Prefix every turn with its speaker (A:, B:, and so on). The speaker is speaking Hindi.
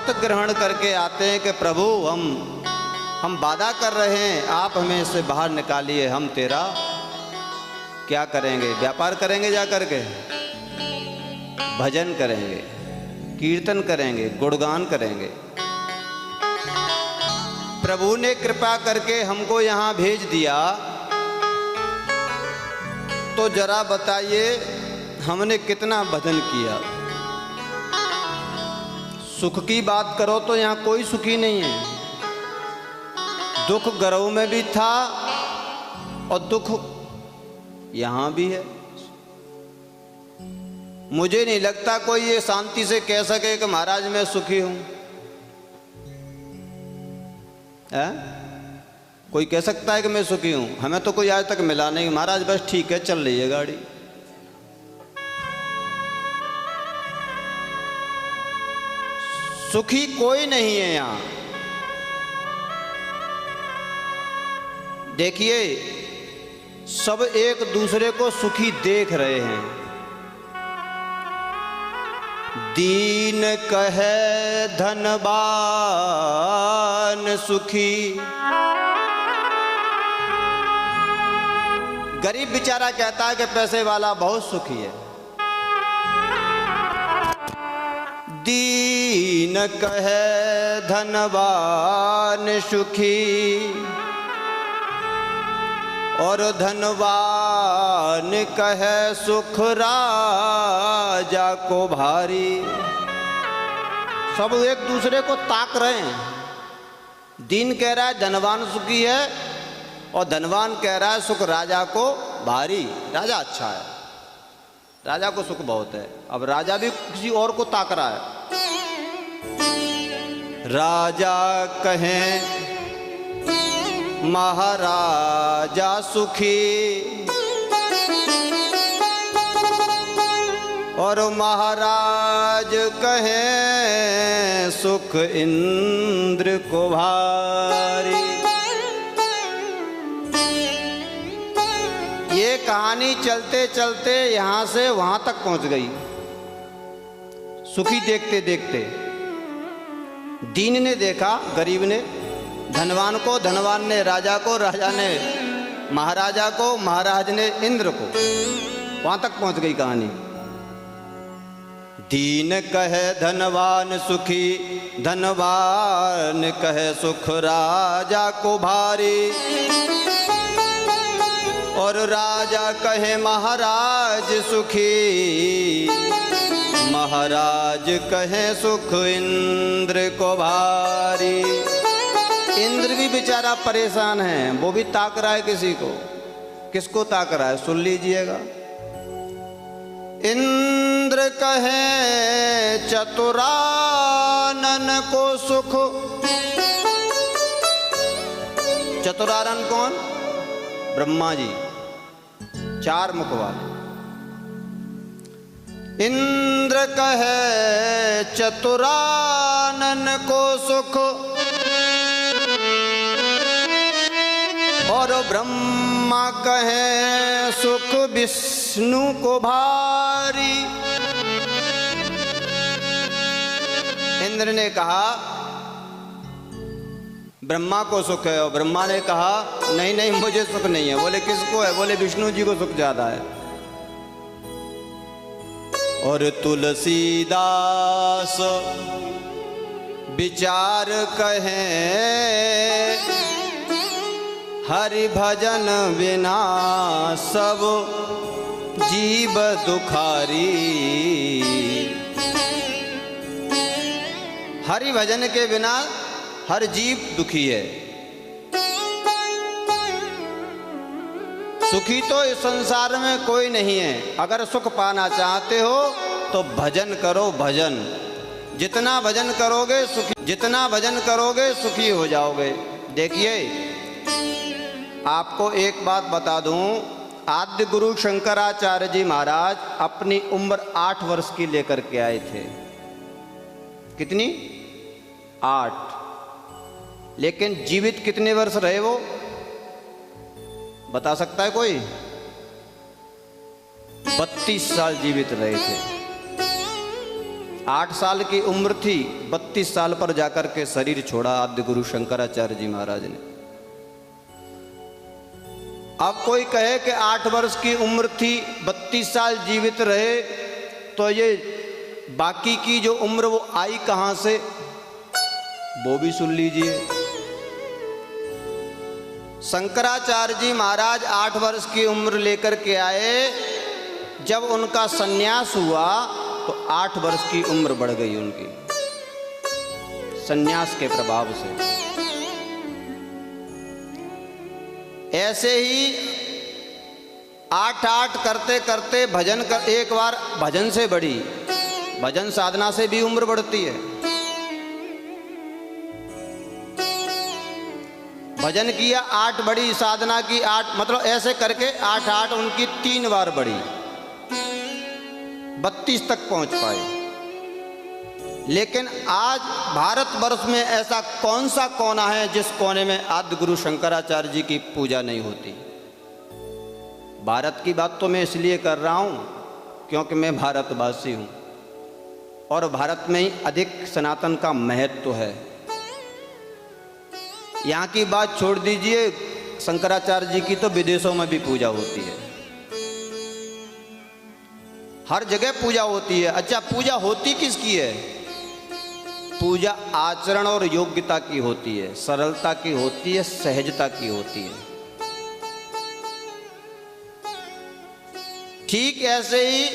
A: व्रत ग्रहण करके आते हैं कि प्रभु हम वादा कर रहे हैं, आप हमें इससे बाहर निकालिए, हम तेरा क्या करेंगे? व्यापार करेंगे, जा करके भजन करेंगे, कीर्तन करेंगे, गुणगान करेंगे। प्रभु ने कृपा करके हमको यहाँ भेज दिया, तो जरा बताइए हमने कितना भजन किया। सुख की बात करो तो यहाँ कोई सुखी नहीं है। दुख गरऊ में भी था और दुख यहाँ भी है। मुझे नहीं लगता कोई ये शांति से कह सके कि महाराज मैं सुखी हूं। कोई कह सकता है कि मैं सुखी हूं? हमें तो कोई आज तक मिला नहीं। महाराज बस ठीक है, चल रही है गाड़ी। सुखी कोई नहीं है यहां। देखिए, सब एक दूसरे को सुखी देख रहे हैं। दीन कहे धनवान सुखी, गरीब बेचारा कहता है कि पैसे वाला बहुत सुखी है। दीन कहे धनवान सुखी और धनवान कहे सुख राजा को भारी। सब एक दूसरे को ताक रहे हैं। दीन कह रहा है धनवान सुखी है और धनवान कह रहा है सुख राजा को भारी। राजा अच्छा है, राजा को सुख बहुत है। अब राजा भी किसी और को ताक रहा है। राजा कहें महाराजा सुखी और महाराज कहें सुख इंद्र को भारी। ये कहानी चलते चलते यहां से वहां तक पहुंच गई। सुखी देखते देखते दीन ने देखा गरीब ने, धनवान को, धनवान ने राजा को, राजा ने महाराजा को, महाराज ने इंद्र को। वहां तक पहुंच गई कहानी। दीन कहे धनवान सुखी, धनवान कहे सुख राजा को भारी और राजा कहे महाराज सुखी, महाराज कहे सुख इंद्र को भारी। इंद्र भी बेचारा परेशान है, वो भी ताक रहा है किसी को। किसको ताक रहा है सुन लीजिएगा। इंद्र कहे चतुरानन को सुख। चतुरानन कौन? ब्रह्मा जी, चार मुख वाले। इंद्र कहे चतुरानन को सुख और ब्रह्मा कहे सुख विष्णु को भारी। इंद्र ने कहा ब्रह्मा को सुख है और ब्रह्मा ने कहा नहीं नहीं मुझे सुख नहीं है। बोले किसको है? बोले विष्णु जी को सुख ज्यादा है। और तुलसीदास विचार कहे हरि भजन बिना सब जीव दुखारी। हरि भजन के बिना हर जीव दुखी है। सुखी तो इस संसार में कोई नहीं है। अगर सुख पाना चाहते हो तो भजन करो, भजन। जितना भजन करोगे सुखी, जितना भजन करोगे सुखी हो जाओगे। देखिए, आपको एक बात बता दूं, आद्य गुरु शंकराचार्य जी महाराज अपनी उम्र 8 वर्ष की लेकर के आए थे। कितनी? 8। लेकिन जीवित कितने वर्ष रहे वो? बता सकता है कोई? 32 साल जीवित रहे थे। 8 साल की उम्र थी, 32 साल पर जाकर के शरीर छोड़ा आद्य गुरु शंकराचार्य जी महाराज ने। अब कोई कहे कि 8 वर्ष की उम्र थी, 32 साल जीवित रहे, तो ये बाकी की जो उम्र वो आई कहां से, वो भी सुन लीजिए। शंकराचार्य जी महाराज 8 वर्ष की उम्र लेकर के आए। जब उनका सन्यास हुआ तो 8 वर्ष की उम्र बढ़ गई उनकी, सन्यास के प्रभाव से। ऐसे ही 8-8 करते करते भजन कर, एक बार भजन से बढ़ी, भजन साधना से भी उम्र बढ़ती है। भजन किया 8 बढ़ी, साधना की 8, मतलब ऐसे करके 8-8 उनकी 3 बार बढ़ी, 32 तक पहुंच पाए। लेकिन आज भारतवर्ष में ऐसा कौन सा कोना है जिस कोने में आद्य गुरु शंकराचार्य जी की पूजा नहीं होती। भारत की बात तो मैं इसलिए कर रहा हूं क्योंकि मैं भारतवासी हूं और भारत में ही अधिक सनातन का महत्व है। यहाँ की बात छोड़ दीजिए, शंकराचार्य जी की तो विदेशों में भी पूजा होती है, हर जगह पूजा होती है। अच्छा, पूजा होती किसकी है? पूजा आचरण और योग्यता की होती है, सरलता की होती है, सहजता की होती है। ठीक ऐसे ही